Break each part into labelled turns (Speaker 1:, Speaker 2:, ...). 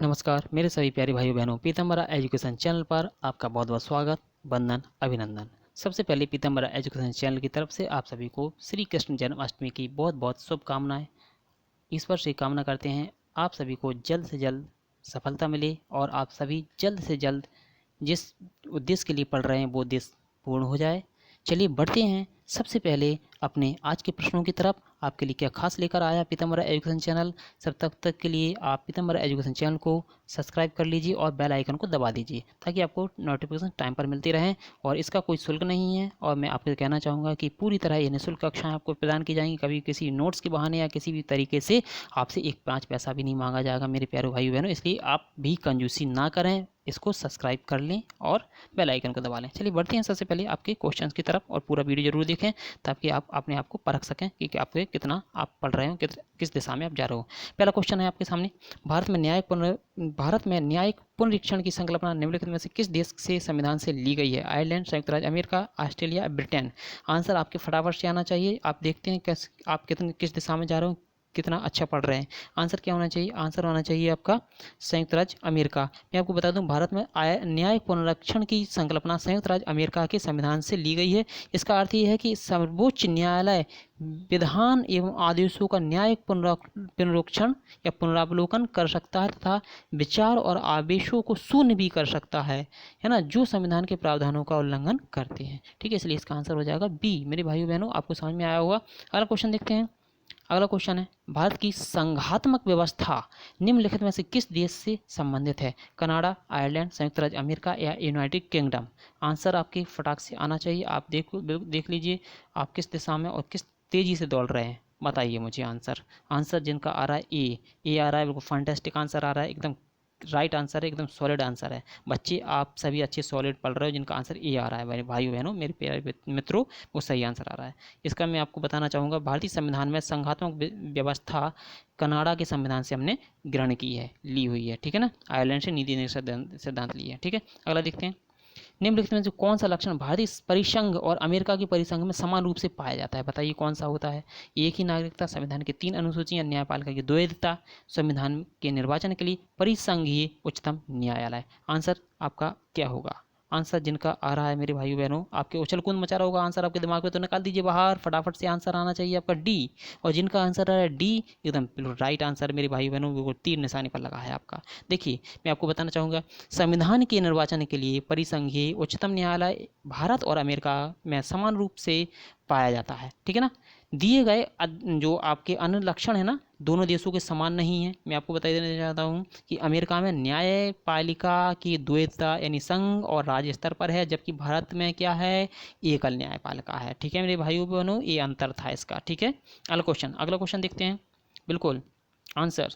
Speaker 1: नमस्कार मेरे सभी प्यारे भाइयों बहनों, पीताम्बरा एजुकेशन चैनल पर आपका बहुत बहुत स्वागत, वंदन, अभिनंदन। सबसे पहले पीताम्बरा एजुकेशन चैनल की तरफ से आप सभी को श्री कृष्ण जन्माष्टमी की बहुत बहुत शुभकामनाएं। ईश्वर से कामना करते हैं आप सभी को जल्द से जल्द सफलता मिले और आप सभी जल्द से जल्द जिस उद्देश्य के लिए पढ़ रहे हैं वो उद्देश्य पूर्ण हो जाए। चलिए बढ़ते हैं सबसे पहले अपने आज के प्रश्नों की तरफ। आपके लिए क्या खास लेकर आया पीताम्बरा एजुकेशन चैनल। सब तक के लिए आप पीताम्बरा एजुकेशन चैनल को सब्सक्राइब कर लीजिए और बेल आइकन को दबा दीजिए ताकि आपको नोटिफिकेशन टाइम पर मिलती रहें। और इसका कोई शुल्क नहीं है और मैं आपको कहना चाहूँगा कि पूरी तरह ये निःशुल्क कक्षाएं आपको प्रदान की जाएंगी। कभी किसी नोट्स के बहाने या किसी भी तरीके से आपसे एक 5 पैसा भी नहीं मांगा जाएगा मेरे प्यारे भाई बहनों। इसलिए आप भी कंजूसी ना करें, इसको सब्सक्राइब कर लें और बेल आइकन को दबा लें। चलिए बढ़ते हैं सबसे पहले आपके क्वेश्चंस की तरफ और पूरा वीडियो जरूर देखें ताकि आप अपने आप को परख सकें कि आपके कितना आप पढ़ रहे हो, किस दिशा में आप जा रहे हो। पहला क्वेश्चन है आपके सामने, भारत में न्यायिक पुनरीक्षण की संकल्पना निम्नलिखित में से किस देश से संविधान से ली गई है। आयरलैंड, संयुक्त राज्य अमेरिका, ऑस्ट्रेलिया, ब्रिटेन। आंसर आपके फटाफट से आना चाहिए। आप देखते हैं आप किस दिशा में जा रहे हो, कितना अच्छा पढ़ रहे हैं। आंसर क्या होना चाहिए? आंसर होना चाहिए आपका संयुक्त राज्य अमेरिका। मैं आपको बता दूं, भारत में न्यायिक पुनरीक्षण की संकल्पना संयुक्त राज्य अमेरिका के संविधान से ली गई है। इसका अर्थ यह है कि सर्वोच्च न्यायालय विधान एवं आदेशों का न्यायिक पुनरीक्षण या पुनरावलोकन कर सकता है तथा विचार और आवेशों को शून्य भी कर सकता है ना, जो संविधान के प्रावधानों का उल्लंघन करते हैं। ठीक है, इसलिए इसका आंसर हो जाएगा बी। मेरे भाइयों बहनों, आपको समझ में आया होगा। अगला क्वेश्चन देखते हैं। अगला क्वेश्चन है, भारत की संघात्मक व्यवस्था निम्नलिखित में से किस देश से संबंधित है। कनाडा, आयरलैंड, संयुक्त राज्य अमेरिका या यूनाइटेड किंगडम। आंसर आपके फटाक से आना चाहिए। आप देख लीजिए आप किस दिशा में और किस तेजी से दौड़ रहे हैं, बताइए मुझे आंसर। आंसर जिनका आ रहा है ए आ रहा है, बिल्कुल फैंटास्टिक आंसर आ रहा है, एकदम राइट आंसर है, एकदम सॉलिड आंसर है। बच्चे आप सभी अच्छे सॉलिड पढ़ रहे हो जिनका आंसर ए आ रहा है। मेरे भाइयों बहनों, मेरे प्यारे मित्रों, वो सही आंसर आ रहा है। इसका मैं आपको बताना चाहूँगा, भारतीय संविधान में संघात्मक व्यवस्था कनाडा के संविधान से हमने ग्रहण की है, ली हुई है। ठीक है ना, आयरलैंड से नीति सिद्धांत ली है। ठीक है, अगला देखते हैं। निम्नलिखित में से कौन सा लक्षण भारतीय परिसंघ और अमेरिका के परिसंघ में समान रूप से पाया जाता है, बताइए कौन सा होता है। एक ही नागरिकता, संविधान की 3 अनुसूचियां, न्यायपालिका की द्वैधता, संविधान के निर्वाचन के लिए परिसंघीय उच्चतम न्यायालय। आंसर आपका क्या होगा? आंसर जिनका आ रहा है मेरे भाइयों बहनों, आपके उछल कूद मचा रहा होगा आंसर आपके दिमाग में, तो निकाल दीजिए बाहर फटाफट से। आंसर आना चाहिए आपका डी। और जिनका आंसर आ रहा है डी, एकदम बिल्कुल राइट आंसर मेरे भाई बहनों, बिल्कुल तीर निशाने पर लगा है आपका। देखिए मैं आपको बताना चाहूँगा, संविधान के निर्वाचन के लिए परिसंघीय उच्चतम न्यायालय भारत और अमेरिका में समान रूप से पाया जाता है। ठीक है ना, दिए गए जो आपके अन्य लक्षण है ना, दोनों देशों के समान नहीं है। मैं आपको बता देना चाहता हूँ कि अमेरिका में न्यायपालिका की द्वैधता यानी संघ और राज्य स्तर पर है, जबकि भारत में क्या है, एकल न्यायपालिका है। ठीक है मेरे भाइयों बहनों, ये अंतर था इसका। ठीक है, अगला क्वेश्चन देखते हैं। बिल्कुल आंसर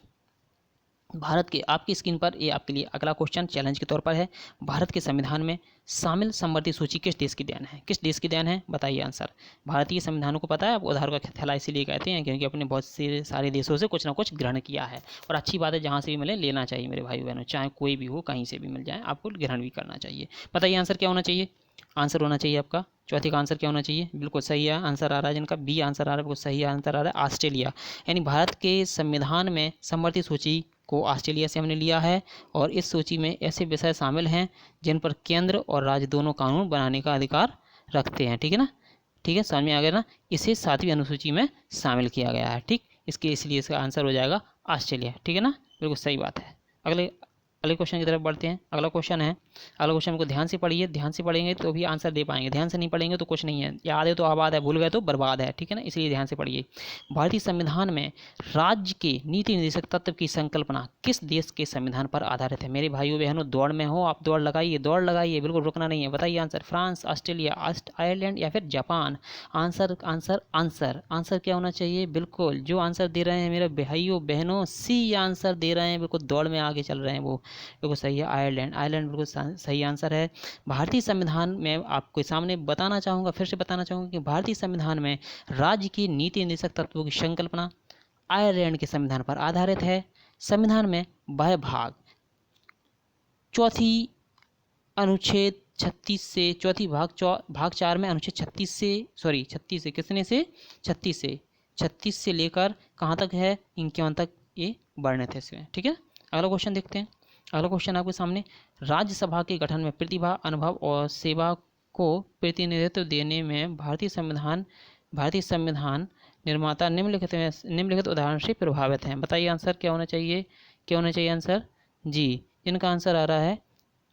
Speaker 1: भारत के आपकी स्क्रीन पर, ये आपके लिए अगला क्वेश्चन चैलेंज के तौर पर है। भारत के संविधान में शामिल समवर्ती सूची किस देश की देन है? किस देश की देन है, बताइए आंसर। भारतीय संविधान को पता है, आप उधार का थैला इसीलिए कहते हैं क्योंकि अपने बहुत से सारे देशों से कुछ ना कुछ ग्रहण किया है। और अच्छी बात है, जहाँ से भी मिले लेना चाहिए मेरे भाई बहनों, चाहे कोई भी हो, कहीं से भी मिल जाए आपको ग्रहण भी करना चाहिए। बताइए आंसर क्या होना चाहिए? आंसर होना चाहिए आपका चौथी का आंसर क्या होना चाहिए? बिल्कुल सही है आंसर आ रहा है जिनका बी आंसर आ रहा है, बिल्कुल सही आंसर आ रहा है ऑस्ट्रेलिया। यानी भारत के संविधान में समवर्ती सूची को ऑस्ट्रेलिया से हमने लिया है और इस सूची में ऐसे विषय शामिल हैं जिन पर केंद्र और राज्य दोनों कानून बनाने का अधिकार रखते हैं। ठीक है ना, ठीक है, समझ में आ गया ना। इसे 7वीं अनुसूची में शामिल किया गया है। ठीक, इसलिए इसका आंसर हो जाएगा ऑस्ट्रेलिया। ठीक है ना, बिल्कुल सही बात है। अगले अगले क्वेश्चन की तरफ बढ़ते हैं। अगला क्वेश्चन को ध्यान से पढ़िए, ध्यान से पढ़ेंगे तो भी आंसर दे पाएंगे, ध्यान से नहीं पढ़ेंगे तो कुछ नहीं है। याद है तो आबाद है, भूल गए तो बर्बाद है। ठीक है ना, इसलिए ध्यान से पढ़िए। भारतीय संविधान में राज्य के नीति निर्देशक तत्व की संकल्पना किस देश के संविधान पर आधारित है? मेरे भाइयों बहनों, दौड़ में हो आप, दौड़ लगाइए, बिल्कुल रुकना नहीं है। बताइए आंसर। फ्रांस, ऑस्ट्रेलिया, आयरलैंड या फिर Japan. Answer answer answer answer क्या होना चाहिए? बिल्कुल जो आंसर दे रहे हैं मेरे भाइयों बहनों, सी आंसर दे रहे हैं, बिल्कुल दौड़ में आगे चल रहे हैं वो, बिल्कुल सही है आयरलैंड बिल्कुल सही आंसर है। भारतीय संविधान में आपके सामने बताना चाहूँगा, फिर से बताना चाहूँगा कि भारतीय संविधान में राज्य की नीति निर्देशक तत्वों की संकल्पना आयरलैंड के संविधान पर आधारित है। संविधान में वह भाग चौथी अनुच्छेद 36 से भाग 4 में अनुच्छेद 36 से लेकर कहाँ तक है, 51 तक ये वर्णित है इसमें। ठीक है, अगला क्वेश्चन देखते हैं। अगला क्वेश्चन आपके सामने, राज्यसभा के गठन में प्रतिभा, अनुभव और सेवा को प्रतिनिधित्व देने में भारतीय संविधान निर्माता निम्नलिखित उदाहरण से प्रभावित हैं। बताइए आंसर क्या होना चाहिए, क्या होना चाहिए आंसर। जी, इनका आंसर आ रहा है,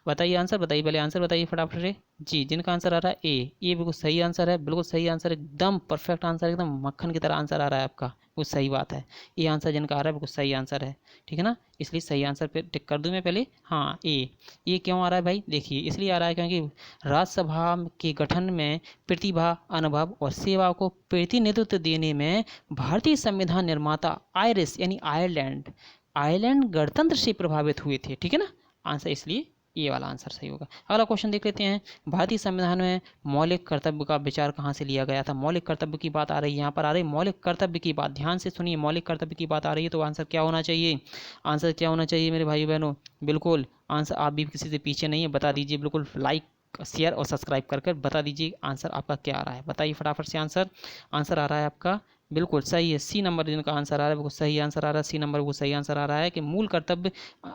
Speaker 1: बताइए आंसर, बताइए पहले आंसर बताइए फटाफट से। जी, जिनका आंसर आ रहा है ए, ये बिल्कुल सही आंसर है, बिल्कुल सही आंसर, एकदम परफेक्ट आंसर, एकदम मक्खन की तरह आंसर आ रहा है आपका, वो सही बात है। ये आंसर जिनका आ रहा है बिल्कुल सही आंसर है, ठीक है ना, इसलिए सही आंसर पे टिक कर दूं मैं पहले। हाँ ए, ये क्यों आ रहा है भाई, देखिए इसलिए आ रहा है क्योंकि राज्यसभा के गठन में प्रतिभा, अनुभव और सेवा को प्रतिनिधित्व देने में भारतीय संविधान निर्माता आयरिश यानी आयरलैंड गणतंत्र से प्रभावित हुए थे, ठीक है ना, आंसर इसलिए ये वाला आंसर सही होगा। अगला क्वेश्चन देख लेते हैं, भारतीय संविधान में मौलिक कर्तव्य का विचार कहाँ से लिया गया था। मौलिक कर्तव्य की बात आ रही है, यहाँ पर आ रही मौलिक कर्तव्य की बात, ध्यान से सुनिए, मौलिक कर्तव्य की बात आ रही है तो आंसर क्या होना चाहिए, आंसर क्या होना चाहिए मेरे भाई बहनों, बिल्कुल आंसर, आप भी किसी से पीछे नहीं है, बता दीजिए, बिल्कुल लाइक शेयर और सब्सक्राइब कर बता दीजिए आंसर आपका क्या आ रहा है, बताइए फटाफट से आंसर। आंसर आ रहा है आपका बिल्कुल सही है, सी नंबर जिनका आंसर आ रहा है बिल्कुल सही आंसर आ रहा है, सी नंबर बिल्कुल सही आंसर आ रहा है कि मूल कर्तव्य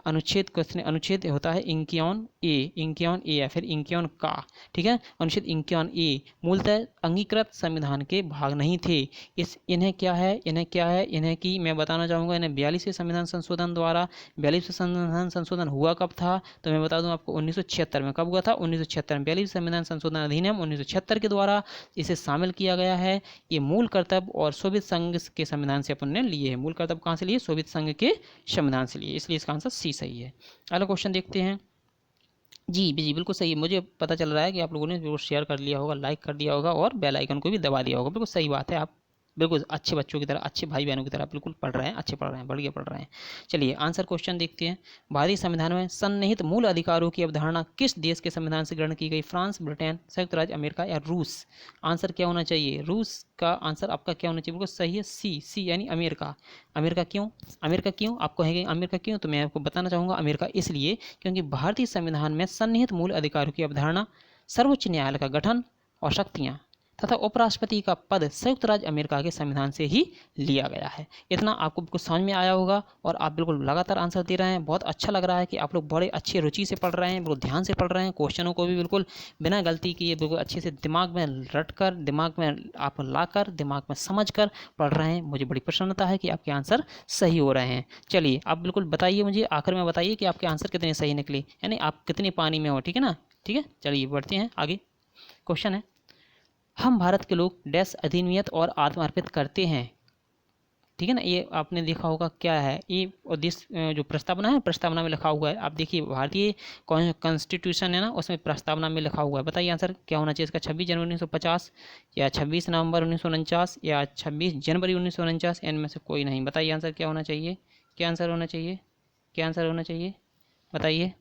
Speaker 1: अनुच्छेद, क्वेश्चन अनुच्छेद होता है 51A या फिर 51 का, ठीक है, अनुच्छेद 51A मूलतः अंगीकृत संविधान के भाग नहीं थे। इन्हें क्या है, इन्हें की मैं बताना चाहूँगा, इन्हें 42वें संविधान संशोधन द्वारा, 42वें संविधान संशोधन हुआ कब था, तो मैं बता दूं आपको 1976 में, कब हुआ था 1976 में, 42वें संविधान संशोधन अधिनियम 1976 के द्वारा इसे शामिल किया गया है। ये मूल कर्तव्य और सोवियत संघ के संविधान से अपन ने लिए हैं, मूल कर्तव्य कहाँ से लिए, सोवियत संघ के संविधान से लिए, इसलिए इसका आंसर सी सही है। अगला क्वेश्चन देखते हैं। जी बिल्कुल सही है, मुझे पता चल रहा है कि आप लोगों ने बिल्कुल शेयर कर लिया होगा, लाइक कर दिया होगा और बेल आइकन को भी दबा दिया होगा, बिल्कुल सही बात है, आप बिल्कुल अच्छे बच्चों की तरह, अच्छे भाई बहनों की तरह बिल्कुल पढ़ रहे हैं, अच्छे पढ़ रहे हैं, बढ़िया पढ़ रहे हैं। चलिए आंसर क्वेश्चन देखते हैं। भारतीय संविधान में सन्निहित मूल अधिकारों की अवधारणा किस देश के संविधान से ग्रहण की गई, फ्रांस, ब्रिटेन, संयुक्त राज्य अमेरिका या रूस। आंसर क्या होना चाहिए, रूस का आंसर आपका क्या होना चाहिए, बिल्कुल सही है, सी यानी अमेरिका। अमेरिका क्यों आप कहेंगे, अमेरिका क्यों, तो मैं आपको बताना चाहूँगा अमेरिका इसलिए क्योंकि भारतीय संविधान में सन्निहित मूल अधिकारों की अवधारणा, सर्वोच्च न्यायालय का गठन और शक्तियाँ तथा उपराष्ट्रपति का पद संयुक्त राज्य अमेरिका के संविधान से ही लिया गया है। इतना आपको बिल्कुल समझ में आया होगा और आप बिल्कुल लगातार आंसर दे रहे हैं, बहुत अच्छा लग रहा है कि आप लोग बड़े अच्छी रुचि से पढ़ रहे हैं, बिल्कुल ध्यान से पढ़ रहे हैं, क्वेश्चनों को भी बिल्कुल बिना गलती किए बिल्कुल अच्छे से दिमाग में रट कर, दिमाग में आप लाकर, दिमाग में समझ कर पढ़ रहे हैं। मुझे बड़ी प्रसन्नता है कि आपके आंसर सही हो रहे हैं। चलिए आप बिल्कुल बताइए मुझे, आखिर में बताइए कि आपके आंसर कितने सही निकले, यानी आप कितने पानी में हो, ठीक है ना, ठीक है। चलिए बढ़ते हैं आगे। क्वेश्चन है, हम भारत के लोग डैश अधिनियत और आत्मर्पित करते हैं, ठीक है ना, ये आपने देखा होगा क्या है, ये उद्देश्य जो प्रस्तावना है, प्रस्तावना में लिखा हुआ है, आप देखिए भारतीय कॉन्स्टिट्यूशन है ना, उसमें प्रस्तावना में लिखा हुआ है, बताइए आंसर क्या होना चाहिए इसका, 26 जनवरी 1950 या 26 नवंबर 1949 या 26 जनवरी 1949, इनमें से कोई नहीं, बताइए आंसर क्या होना चाहिए, क्या आंसर होना चाहिए, क्या आंसर होना चाहिए, बताइए।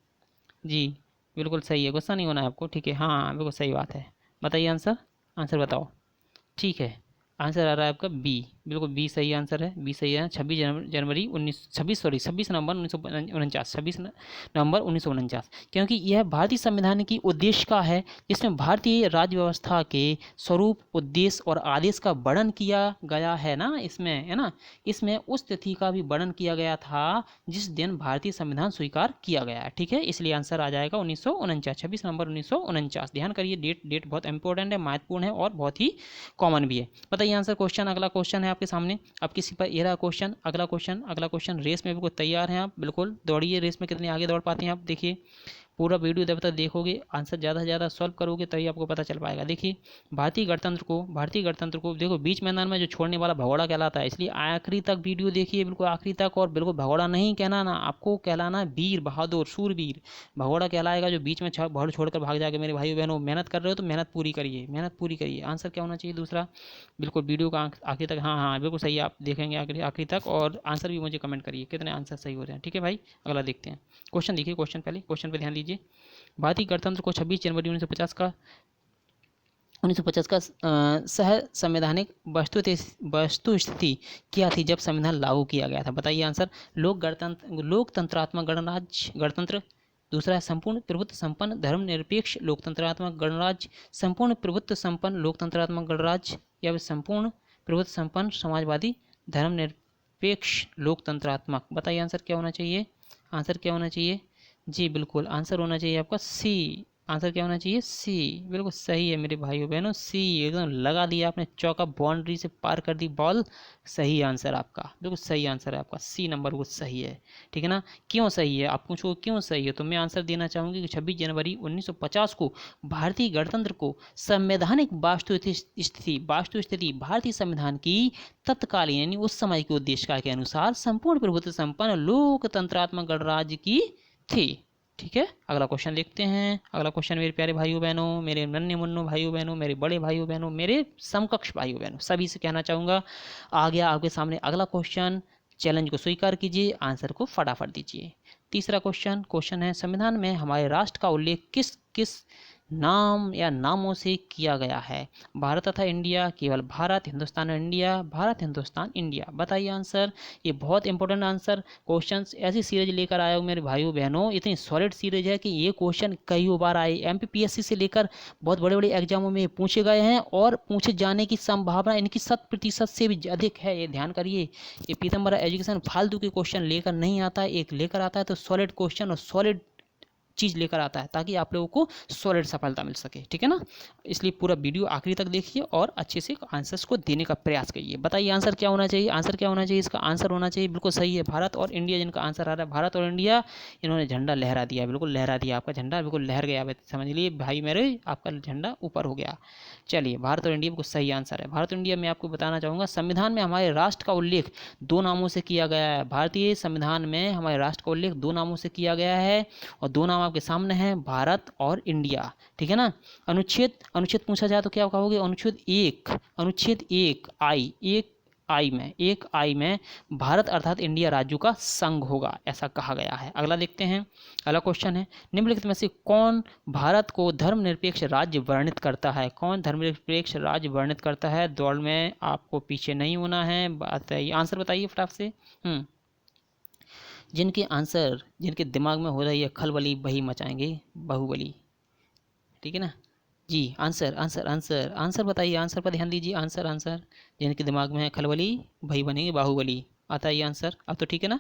Speaker 1: जी बिल्कुल सही है, गुस्सा नहीं होना है आपको, ठीक है, हाँ बिल्कुल सही बात है, बताइए आंसर, आंसर बताओ, ठीक है। आंसर आ रहा है आपका बी, बिल्कुल बी सही आंसर है, बी सही है, 26 नवंबर 1949, 26 नवंबर 1949, क्योंकि यह भारतीय संविधान की उद्देश्य का है, जिसमें भारतीय राज्य व्यवस्था के स्वरूप, उद्देश्य और आदेश का वर्णन किया गया है ना, इसमें है ना, इसमें उस तिथि का भी वर्णन किया गया था जिस दिन भारतीय संविधान स्वीकार किया गया है, ठीक है, इसलिए आंसर आ जाएगा 1949, 26 नवंबर 1949, ध्यान करिए, डेट बहुत इंपॉर्टेंट है, महत्वपूर्ण है और बहुत ही कॉमन भी है। बताइए आंसर क्वेश्चन, अगला क्वेश्चन है आपके सामने, अब किसी पर ये रहा क्वेश्चन, अगला क्वेश्चन, रेस में बिल्कुल तैयार हैं आप, बिल्कुल दौड़िए, रेस में कितने आगे दौड़ पाते हैं आप, देखिए पूरा वीडियो जब तक देखोगे, आंसर ज़्यादा से ज़्यादा सॉल्व करोगे तभी आपको पता चल पाएगा। देखिए भारतीय गणतंत्र को देखो बीच मैदान में जो छोड़ने वाला भगोड़ा कहलाता है, इसलिए आखिरी तक वीडियो देखिए, बिल्कुल आखिरी तक, और बिल्कुल भगोड़ा नहीं कहना, आपको कहलाना वीर बहादुर शूरवीर, भगोड़ा कहलाएगा जो बीच में भगोड़ छोड़कर भाग जाएगा। मेरे भाई बहनों मेहनत कर रहे हो तो मेहनत पूरी करिए। आंसर क्या होना चाहिए दूसरा, बिल्कुल वीडियो का आखिरी तक, हाँ बिल्कुल सही, आप देखेंगे आखिरी तक, और आंसर भी मुझे कमेंट करिए कितने आंसर सही हो रहे हैं, ठीक है भाई। अगला देखते हैं क्वेश्चन, देखिए क्वेश्चन, पहले क्वेश्चन पे ध्यान दीजिए। भारतीय गणतंत्र को 26 जनवरी 1950 का सह संवैधानिक वस्तुस्थिति क्या थी जब संविधान लागू किया गया था, बताइए आंसर। लोकतंत्रात्मक गणतंत्र, दूसरा है संपूर्ण प्रभुत्व संपन्न धर्मनिरपेक्ष लोकतंत्रात्मक गणराज्य, संपूर्ण प्रभुत्व संपन्न लोकतंत्रात्मक गणराज्य, या फिर संपूर्ण प्रभुत्व संपन्न समाजवादी धर्मनिरपेक्ष लोकतंत्रात्मक, बताइए आंसर क्या होना चाहिए, आंसर क्या होना चाहिए जी? बिल्कुल आंसर होना चाहिए आपका सी। आंसर क्या होना चाहिए? सी। बिल्कुल सही है मेरे भाइयों बहनों, सी। एकदम लगा दिया आपने चौका, बाउंड्री से पार कर दी बॉल। सही आंसर आपका, बिल्कुल सही आंसर है आपका, सी नंबर वो सही है। ठीक है ना? क्यों सही है? आप पूछो क्यों सही है, तो मैं आंसर देना चाहूँगी कि 26 जनवरी 1950 को भारतीय गणतंत्र को संवैधानिक वास्तु स्थिति भारतीय संविधान की तत्कालीन यानी उस समय के उद्देश्य के अनुसार संपूर्ण प्रभुत्व संपन्न लोकतंत्रात्मक गणराज्य की थी। ठीक है, अगला क्वेश्चन देखते हैं। अगला क्वेश्चन मेरे प्यारे भाइयों बहनों, मेरे नन्हे मुन्नों भाइयों बहनों, मेरे बड़े भाइयों बहनों, मेरे समकक्ष भाइयों बहनों, सभी से कहना चाहूँगा, आ गया आपके सामने अगला क्वेश्चन। चैलेंज को स्वीकार कीजिए, आंसर को फटाफट दीजिए। तीसरा क्वेश्चन है, संविधान में हमारे राष्ट्र का उल्लेख किस किस नाम या नामों से किया गया है? भारत तथा इंडिया, केवल भारत, हिंदुस्तान और इंडिया, भारत, हिंदुस्तान, इंडिया। बताइए आंसर। ये बहुत इंपॉर्टेंट आंसर क्वेश्चंस ऐसी सीरीज लेकर आया हूँ मेरे भाइयों बहनों, इतनी सॉलिड सीरीज है कि ये क्वेश्चन कई बार आए, एमपीपीएससी से लेकर बहुत बड़े बड़े एग्जामों में पूछे गए हैं और पूछे जाने की संभावना इनकी 100% से भी अधिक है। ये ध्यान करिए, ये पीतम्बरा एजुकेशन फालतू के क्वेश्चन लेकर नहीं आता है, एक लेकर आता है तो सॉलिड क्वेश्चन और सॉलिड चीज़ लेकर आता है, ताकि आप लोगों को सॉलिड सफलता मिल सके। ठीक है ना? इसलिए पूरा वीडियो आखिरी तक देखिए और अच्छे से आंसर्स को देने का प्रयास करिए। बताइए आंसर क्या होना चाहिए? आंसर क्या होना चाहिए? इसका आंसर होना चाहिए, बिल्कुल सही है, भारत और इंडिया। जिनका आंसर आ रहा है भारत और इंडिया, इन्होंने झंडा लहरा दिया, बिल्कुल लहरा दिया, आपका झंडा बिल्कुल लहर गया, समझ लिए भाई मेरे, आपका झंडा ऊपर हो गया। चलिए, भारत और इंडिया बिल्कुल सही आंसर है। भारत और इंडिया में आपको बताना चाहूँगा, संविधान में हमारे राष्ट्र का उल्लेख दो नामों से किया गया है। भारतीय संविधान में हमारे राष्ट्र का उल्लेख दो नामों से किया गया है और दो नाम आपके सामने हैं, भारत और इंडिया। ठीक है ना? अनुच्छेद पूछा जाए तो क्या कहोगे? अनुच्छेद 1 आई, एक आई में भारत अर्थात इंडिया राज्यों का संघ होगा, ऐसा कहा गया है। अगला देखते हैं। अगला क्वेश्चन है, निम्नलिखित में से कौन भारत को धर्मनिरपेक्ष राज्य वर्णित करता है? कौन धर्मनिरपेक्ष राज्य वर्णित करता है? दौड़ में आपको पीछे नहीं होना है, बताइए आंसर, बताइए फटाफट से। जिनके दिमाग में हो रही है खलबली, वही मचाएंगे बाहुबली। ठीक है ना जी? आंसर आंसर आंसर आंसर बताइए, आंसर पर ध्यान दीजिए। आंसर आंसर जिनके दिमाग में है खलबली, वही बनेंगे बाहुबली। आता है ये आंसर? अब तो ठीक है ना?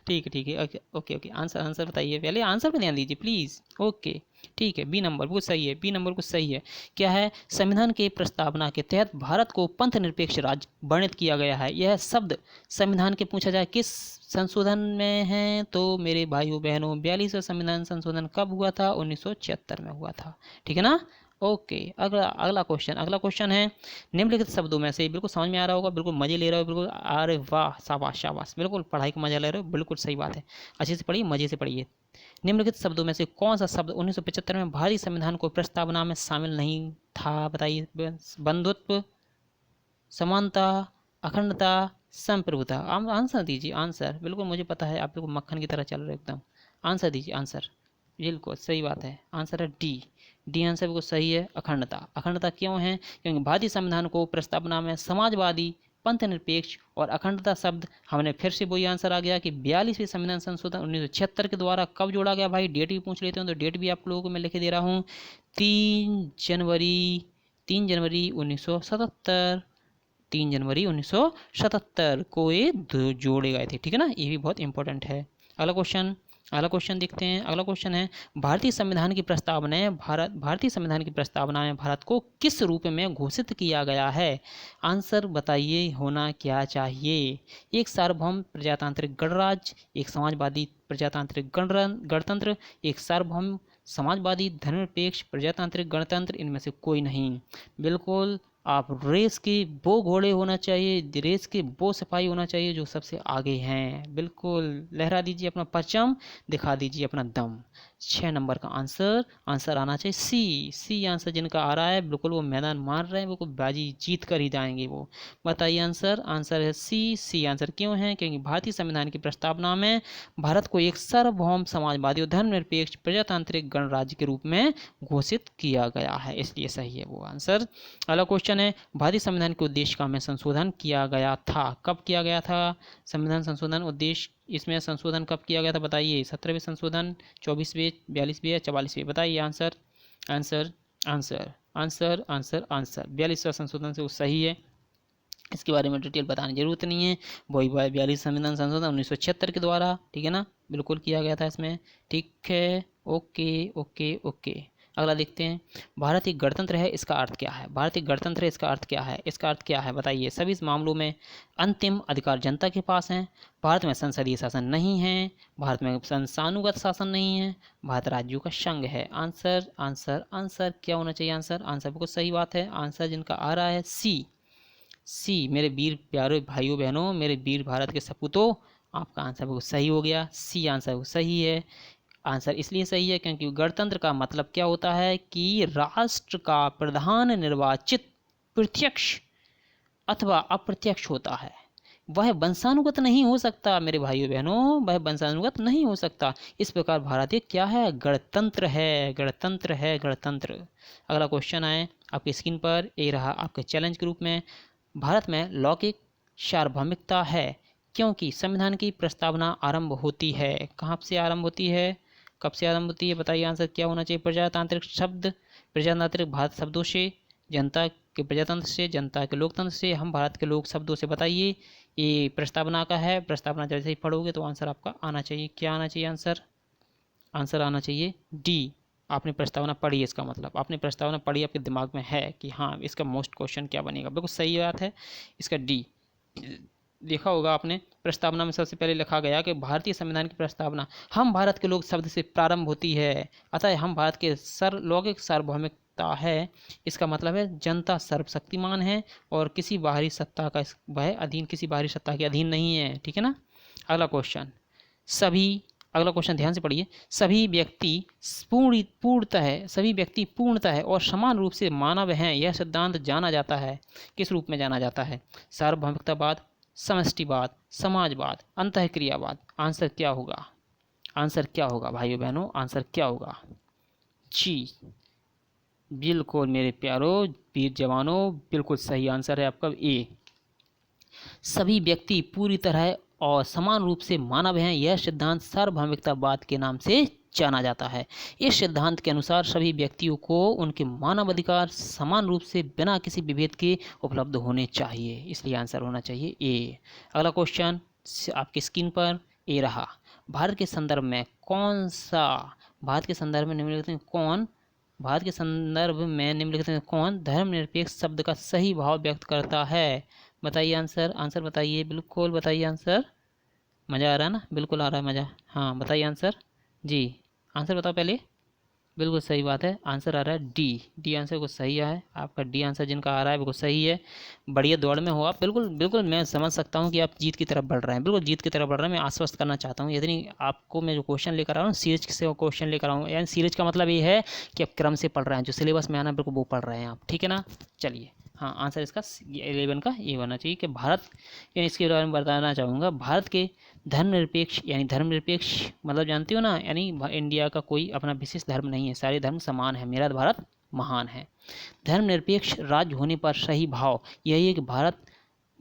Speaker 1: ठीक है okay okay okay. Answer answer बताइए, पहले आंसर पर ध्यान दीजिए प्लीज़। ओके ठीक है, बी नंबर वो सही है, बी नंबर को सही है। क्या है? संविधान के प्रस्तावना के तहत भारत को पंथ निरपेक्ष राज्य वर्णित किया गया है। यह शब्द संविधान के पूछा जाए किस संशोधन में है, तो मेरे भाइयों बहनों 42वां संविधान संशोधन कब हुआ था? 1976 में हुआ था। ठीक है ना? ओके, अगला क्वेश्चन है, निम्नलिखित शब्दों में से, बिल्कुल समझ में आ रहा होगा, बिल्कुल मजे ले रहे हो, बिल्कुल अरे वाह, शाबाश शाबाश, बिल्कुल पढ़ाई का मजा ले रहे हो, बिल्कुल सही बात है। अच्छे से पढ़िए, मजे से पढ़िए। निम्नलिखित शब्दों में से कौन सा शब्द 1975 में भारतीय संविधान को प्रस्तावना में शामिल नहीं था? बताइए। बंधुत्व, समानता, अखंडता, संप्रभुता। आंसर दीजिए, आंसर। बिल्कुल मुझे पता है आप बिल्कुल मक्खन की तरह चल रहे हो एकदम। आंसर दीजिए, आंसर। बिल्कुल सही बात है, आंसर है डी। डी आंसर बिल्कुल सही है, अखंडता। अखंडता क्यों है? क्योंकि भारतीय संविधान को प्रस्तावना में समाजवादी, पंथ निरपेक्ष और अखंडता शब्द, हमने फिर से वही आंसर आ गया कि 42वें संविधान संशोधन 1976 के द्वारा कब जोड़ा गया? भाई डेट भी पूछ लेते हो तो डेट भी आप लोगों को मैं लिख दे रहा हूँ, 3 जनवरी 1977। 3 जनवरी 1977 को ये जोड़े गए थे। ठीक है ना? ये भी बहुत इंपॉर्टेंट है। अगला क्वेश्चन देखते हैं। अगला क्वेश्चन है, भारतीय संविधान की प्रस्तावना में भारत को किस रूप में घोषित किया गया है? आंसर बताइए, होना क्या चाहिए? एक सार्वभौम प्रजातांत्रिक गणराज्य, एक समाजवादी प्रजातांत्रिक गणतंत्र, एक सार्वभौम समाजवादी धर्मनिरपेक्ष प्रजातांत्रिक गणतंत्र, इनमें से कोई नहीं। बिल्कुल आप रेस के वो घोड़े होना चाहिए, रेस के वो सिपाही होना चाहिए जो सबसे आगे हैं। बिल्कुल लहरा दीजिए अपना परचम, दिखा दीजिए अपना दम। 6 नंबर का आंसर आना चाहिए सी आंसर जिनका आ रहा है, बिल्कुल वो मैदान मार रहे हैं, बिल्कुल बाजी जीत कर ही जाएंगे वो। बताइए आंसर है सी आंसर क्यों है? क्योंकि भारतीय संविधान की प्रस्तावना में भारत को एक सार्वभौम समाजवादी और धर्मनिरपेक्ष प्रजातांत्रिक गणराज्य के रूप में घोषित किया गया है, इसलिए सही है वो आंसर। अगला क्वेश्चन है, भारतीय संविधान के उद्देश्य में संशोधन किया गया था, कब किया गया था? संविधान संशोधन उद्देश्य, इसमें संशोधन कब किया गया था? बताइए। 17वें संशोधन, 24वें, 42वें या 44वें? बताइए answer answer answer answer answer answer 42वां संशोधन से वो सही है। इसके बारे में डिटेल बताने की जरूरत नहीं है। वही 42 संविधान संशोधन 1976 के द्वारा, ठीक है ना, बिल्कुल किया गया था इसमें। ठीक है, ओके ओके ओके। अगला देखते हैं, भारत एक गणतंत्र है, इसका अर्थ क्या है? भारत एक गणतंत्र है, इसका अर्थ क्या है? इसका अर्थ क्या है बताइए? सभी मामलों में अंतिम अधिकार जनता के पास है। भारत में संसदीय शासन नहीं है। भारत में संस्थानुगत शासन नहीं है। भारत राज्यों का संघ है। आंसर आंसर आंसर क्या होना चाहिए? आंसर आंसर बिल्कुल सही बात है। आंसर जिनका आ रहा है सी। मेरे वीर प्यारे भाइयों बहनों, मेरे वीर भारत के सपूतों, आपका आंसर बिल्कुल सही हो गया। सी आंसर वो सही है। आंसर इसलिए सही है क्योंकि गणतंत्र का मतलब क्या होता है कि राष्ट्र का प्रधान निर्वाचित प्रत्यक्ष अथवा अप्रत्यक्ष होता है। वह वंशानुगत नहीं हो सकता मेरे भाइयों बहनों, वह वंशानुगत नहीं हो सकता। इस प्रकार भारत एक क्या है? गणतंत्र है, गणतंत्र है, गणतंत्र। अगला क्वेश्चन आए आपकी स्क्रीन पर, ये रहा आपके चैलेंज के रूप में। भारत में लौकिक सार्वभौमिकता है क्योंकि संविधान की प्रस्तावना आरंभ होती है। कहाँ से आरंभ होती है? कब से आरंभ होती है बताइए? आंसर क्या होना चाहिए? प्रजातांत्रिक शब्द, प्रजातांत्रिक भारत शब्दों से, जनता के प्रजातंत्र से, जनता के लोकतंत्र से, हम भारत के लोक शब्दों से। बताइए, ये प्रस्तावना का है। प्रस्तावना जैसे ही पढ़ोगे तो आंसर आपका आना चाहिए। क्या आना चाहिए? आंसर आंसर आना चाहिए डी। आपने प्रस्तावना पढ़ी है, इसका मतलब आपने प्रस्तावना पढ़ी, आपके दिमाग में है कि हाँ इसका मोस्ट क्वेश्चन क्या बनेगा। बिल्कुल सही बात है, इसका डी। देखा होगा आपने, प्रस्तावना में सबसे पहले लिखा गया कि भारतीय संविधान की प्रस्तावना हम भारत के लोग शब्द से प्रारंभ होती है, अतः हम भारत के लौकिक सार्वभौमिकता है। इसका मतलब है जनता सर्वशक्तिमान है और किसी बाहरी सत्ता का वह अधीन, किसी बाहरी सत्ता के अधीन नहीं है। ठीक है ना। अगला क्वेश्चन, सभी अगला क्वेश्चन ध्यान से पढ़िए। सभी व्यक्ति पूर्णतः और समान रूप से मानव हैं, यह सिद्धांत जाना जाता है। किस रूप में जाना जाता है? सार्वभौमिकतावाद, समष्टिवाद, समाजवाद, अंतःक्रियावाद। आंसर क्या होगा? आंसर क्या होगा भाइयों बहनों? आंसर क्या होगा? जी बिल्कुल मेरे प्यारो वीर जवानों, बिल्कुल सही आंसर है आपका ए। सभी व्यक्ति पूरी तरह और समान रूप से मानव हैं, यह सिद्धांत सार्वभौमिकतावाद के नाम से जाना जाता है। इस सिद्धांत के अनुसार सभी व्यक्तियों को उनके मानव अधिकार समान रूप से बिना किसी विभेद के उपलब्ध होने चाहिए, इसलिए आंसर होना चाहिए ए। अगला क्वेश्चन आपकी स्क्रीन पर ए रहा। भारत के संदर्भ में कौन सा भारत के संदर्भ में निम्नलिखित में कौन भारत के संदर्भ में निम्नलिखित में कौन धर्मनिरपेक्ष शब्द का सही भाव व्यक्त करता है? बताइए आंसर। आंसर बताइए, बिल्कुल बताइए आंसर। मज़ा आ रहा है ना? बिल्कुल आ रहा है मज़ा। हाँ बताइए आंसर। जी आंसर बताओ पहले। बिल्कुल सही बात है, आंसर आ रहा है डी। डी आंसर बिल्कुल सही है आपका। डी आंसर जिनका आ रहा है बिल्कुल सही है। बढ़िया दौड़ में हो आप। बिल्कुल बिल्कुल मैं समझ सकता हूँ कि आप जीत की तरफ बढ़ रहे हैं, बिल्कुल जीत की तरफ बढ़ रहे हैं। मैं आश्वस्त करना चाहता हूँ, यदि आपको मैं जो क्वेश्चन लेकर आ रहा हूँ सीरीज से क्वेश्चन लेकर आऊँ, यानी सीरीज का मतलब ये है कि आप क्रम से पढ़ रहे हैं, जो सिलेबस में आना बिल्कुल वो पढ़ रहे हैं आप। ठीक है ना। चलिए, हाँ आंसर इसका 11 का ये होना चाहिए कि भारत, यानी इसके बारे में बताना चाहूँगा। भारत के धर्मनिरपेक्ष, यानी धर्मनिरपेक्ष मतलब जानते हो ना, यानी इंडिया का कोई अपना विशेष धर्म नहीं है, सारे धर्म समान है, मेरा भारत महान है। धर्मनिरपेक्ष राज्य होने पर सही भाव यही है कि भारत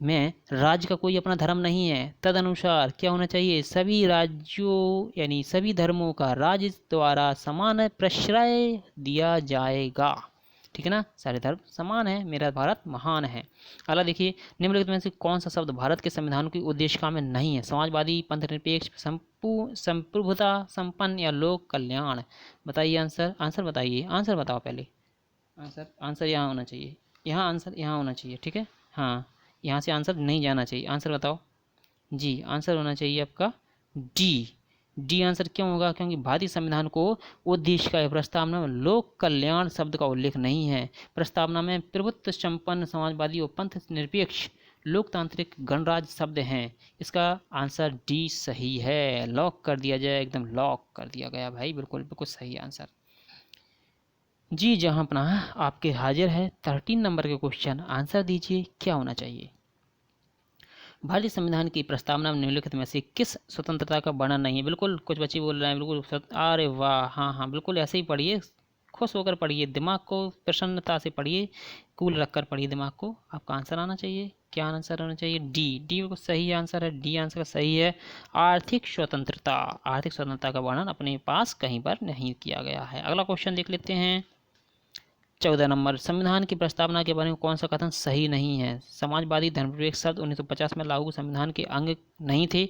Speaker 1: में राज्य का कोई अपना धर्म नहीं है। तदनुसार क्या होना चाहिए? सभी राज्यों यानी सभी धर्मों का राज्य द्वारा समान प्रश्रय दिया जाएगा। ठीक है ना। सारे धर्म समान है, मेरा भारत महान है। अगला देखिए, निम्नलिखित में से कौन सा शब्द भारत के संविधान की उद्देशिका में नहीं है? समाजवादी, पंथनिरपेक्ष, संप्रभुता, संपन्न या लोक कल्याण। बताइए आंसर। आंसर बताइए, आंसर बताओ पहले। आंसर आंसर यहाँ होना चाहिए, यहाँ आंसर यहाँ होना चाहिए। ठीक है, हाँ यहाँ से आंसर नहीं जाना चाहिए। आंसर बताओ। जी आंसर होना चाहिए आपका डी। डी आंसर क्यों होगा? क्योंकि भारतीय संविधान को उद्देश्य का प्रस्तावना में लोक कल्याण शब्द का उल्लेख नहीं है। प्रस्तावना में प्रभुत्व संपन्न, समाजवादी और पंथ निरपेक्ष, लोकतांत्रिक, गणराज्य शब्द हैं। इसका आंसर डी सही है। लॉक कर दिया जाए, एकदम लॉक कर दिया गया भाई, बिल्कुल बिल्कुल सही आंसर। जी जहाँ अपना आपके हाजिर है 13 नंबर के क्वेश्चन, आंसर दीजिए क्या होना चाहिए? भारतीय संविधान की प्रस्तावना में निम्नलिखित में से किस स्वतंत्रता का वर्णन नहीं है? बिल्कुल कुछ बच्चे बोल रहे हैं बिल्कुल अरे वाह, हाँ हाँ बिल्कुल ऐसे ही पढ़िए, खुश होकर पढ़िए, दिमाग को प्रसन्नता से पढ़िए, कूल रखकर पढ़िए दिमाग को। आपका आंसर आना चाहिए, क्या आंसर होना चाहिए? डी। डी बिल्कुल सही आंसर है, डी आंसर सही है। आर्थिक स्वतंत्रता, आर्थिक स्वतंत्रता का वर्णन अपने पास कहीं पर नहीं किया गया है। अगला क्वेश्चन देख लेते हैं। 14 नंबर, संविधान की प्रस्तावना के बारे में कौन सा कथन सही नहीं है? समाजवादी धर्मनिरपेक्ष शब्द 1950 में लागू संविधान के अंग नहीं थे।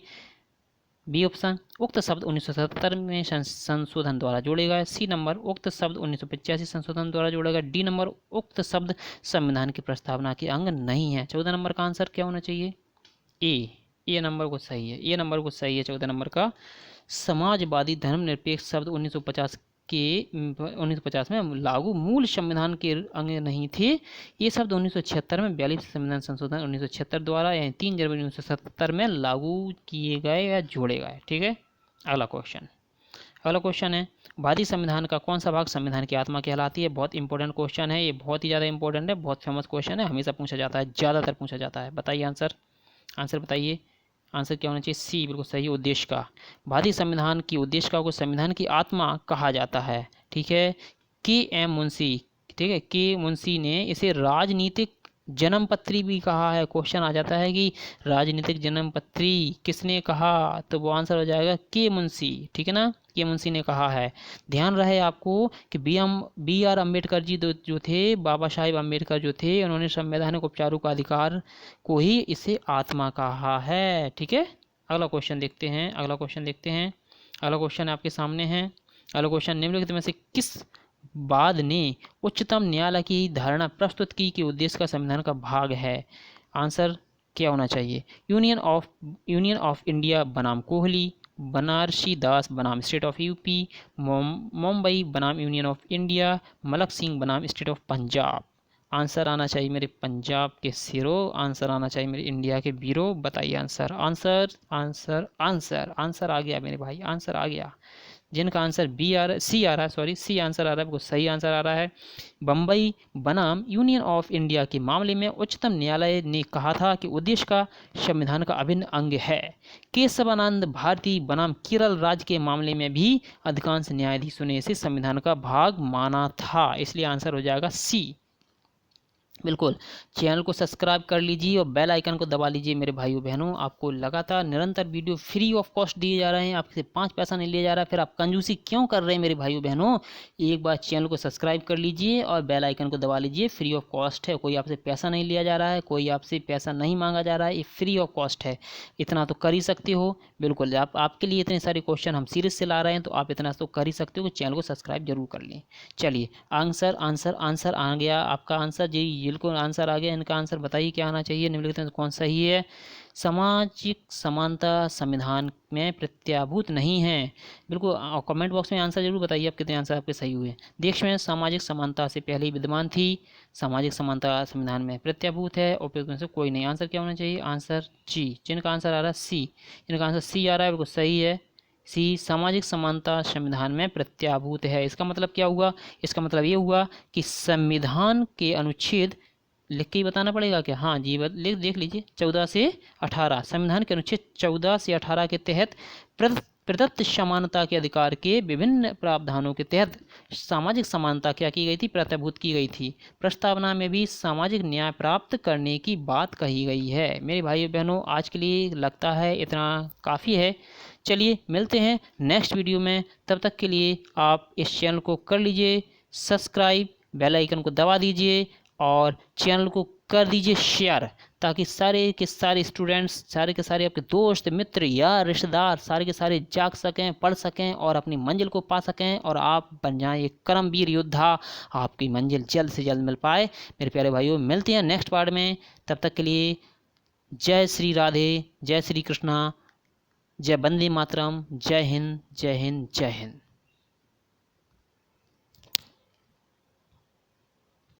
Speaker 1: बी ऑप्शन, उक्त शब्द 1977 में संशोधन द्वारा जोड़े गए। सी नंबर, उक्त शब्द 1985 संशोधन द्वारा जोड़ा गया। डी नंबर, उक्त शब्द संविधान की प्रस्तावना के अंग नहीं है। 14 नंबर का आंसर क्या होना चाहिए? ए नंबर को सही है, ए नंबर को सही है 14 नंबर का। समाजवादी धर्मनिरपेक्ष शब्द 1950 में लागू मूल संविधान के अंग नहीं थे। ये शब्द 1976 में 42 संविधान संशोधन 1976 द्वारा यानी 3 जनवरी 1977 में लागू किए गए या जोड़े गए। ठीक है, अगला क्वेश्चन है, भारतीय संविधान का कौन सा भाग संविधान की आत्मा कहलाती है? बहुत इंपॉर्टेंट क्वेश्चन है, ये बहुत ही ज़्यादा इंपॉर्टेंट है, बहुत फेमस क्वेश्चन है, हमेशा पूछा जाता है, ज़्यादातर पूछा जाता है। बताइए आंसर बताइए। आंसर क्या होना चाहिए? सी, बिल्कुल सही, उद्देशिका। भारतीय संविधान की उद्देशिका को संविधान की आत्मा कहा जाता है। ठीक है, के.एम. मुंशी, ठीक है, के मुंशी ने इसे राजनीतिक जन्मपत्री भी कहा है। क्वेश्चन आ जाता है कि राजनीतिक जन्मपत्री किसने कहा, तो वो आंसर हो जाएगा के मुंशी। ठीक है ना, के मुंशी ने कहा है। ध्यान रहे आपको कि बी आर अम्बेडकर जी जो थे, बाबा साहिब अम्बेडकर जो थे, उन्होंने संवैधानिक उपचारों का अधिकार को ही इसे आत्मा कहा है। ठीक है, अगला क्वेश्चन देखते हैं। अगला क्वेश्चन आपके सामने है। अगला क्वेश्चन, निम्नलिखित में से किस बाद ने उच्चतम न्यायालय की धारणा प्रस्तुत की कि उद्देश्य का संविधान का भाग है? आंसर क्या होना चाहिए? यूनियन ऑफ इंडिया बनाम कोहली, बनारसी दास बनाम स्टेट ऑफ यूपी, मुंबई बनाम union of India, Malak Singh बनाम स्टेट ऑफ पंजाब। आंसर आना चाहिए मेरे पंजाब के सिरों, आंसर आना चाहिए मेरे इंडिया के वीरों। बताइए आंसर आ गया मेरे भाई, आंसर आ गया। जिनका आंसर सी आ रहा है, सी आंसर आ रहा है, बिल्कुल सही आंसर आ रहा है। बम्बई बनाम यूनियन ऑफ इंडिया के मामले में उच्चतम न्यायालय ने कहा था कि उद्देश्य का संविधान का अभिन्न अंग है। केशवानंद भारती बनाम केरल राज्य के मामले में भी अधिकांश न्यायाधीशों ने इसे संविधान का भाग माना था, इसलिए आंसर हो जाएगा सी। बिल्कुल, चैनल को सब्सक्राइब कर लीजिए और बेल आइकन को दबा लीजिए मेरे भाइयों बहनों। आपको लगातार निरंतर वीडियो फ्री ऑफ कॉस्ट दिए जा रहे हैं, आपसे 5 पैसा नहीं लिया जा रहा है, फिर आप कंजूसी क्यों कर रहे हैं मेरे भाइयों बहनों? एक बार चैनल को सब्सक्राइब कर लीजिए और बेल आइकन को दबा लीजिए। फ्री ऑफ कॉस्ट है, कोई आपसे पैसा नहीं लिया जा रहा है, कोई आपसे पैसा नहीं मांगा जा रहा है, ये फ्री ऑफ कॉस्ट है। इतना तो कर ही सकते हो। बिल्कुल, आपके लिए इतने सारे क्वेश्चन हम सीरीज से ला रहे हैं, तो आप इतना तो कर ही सकते हो कि चैनल को सब्सक्राइब जरूर कर लें। चलिए, आंसर आ गया आपका आंसर जी, बिल्कुल आंसर आ गया। इनका आंसर बताइए क्या आना चाहिए, निम्नलिखित में कौन सही है? सामाजिक समानता संविधान में प्रत्याभूत नहीं है। बिल्कुल, कमेंट बॉक्स में आंसर जरूर बताइए आप कितने आंसर आपके सही हुए। देश में सामाजिक समानता से पहले ही विद्यमान थी, सामाजिक समानता संविधान में प्रत्याभूत है, उपयुक्त में से कोई नहीं। आंसर क्या होना चाहिए? आंसर जी। जिनका आंसर आ रहा है सी, इनका आंसर सी आ रहा है, बिल्कुल सही है सी। सामाजिक समानता संविधान में प्रत्याभूत है। इसका मतलब क्या हुआ? इसका मतलब ये हुआ कि संविधान के अनुच्छेद, लिख के ही बताना पड़ेगा क्या? हाँ जी, देख लीजिए, 14 से 18, संविधान के अनुच्छेद 14 से 18 के तहत प्रदत्त समानता के अधिकार के विभिन्न प्रावधानों के तहत सामाजिक समानता क्या की गई थी? प्रत्याभूत की गई थी। प्रस्तावना में भी सामाजिक न्याय प्राप्त करने की बात कही गई है। मेरे भाइयों बहनों, आज के लिए लगता है इतना काफ़ी है। चलिए मिलते हैं नेक्स्ट वीडियो में, तब तक के लिए आप इस चैनल को कर लीजिए सब्सक्राइब, बेल आइकन को दबा दीजिए और चैनल को कर दीजिए शेयर, ताकि सारे के सारे स्टूडेंट्स, सारे के सारे आपके दोस्त मित्र या रिश्तेदार सारे के सारे जाग सकें, पढ़ सकें और अपनी मंजिल को पा सकें और आप बन जाएं एक कर्मवीर योद्धा। आपकी मंजिल जल्द से जल्द मिल पाए। मेरे प्यारे भाइयों, मिलते हैं नेक्स्ट पार्ट में, तब तक के लिए जय श्री राधे, जय श्री कृष्णा, जय वंदे मातरम, जय हिंद, जय हिंद, जय हिंद।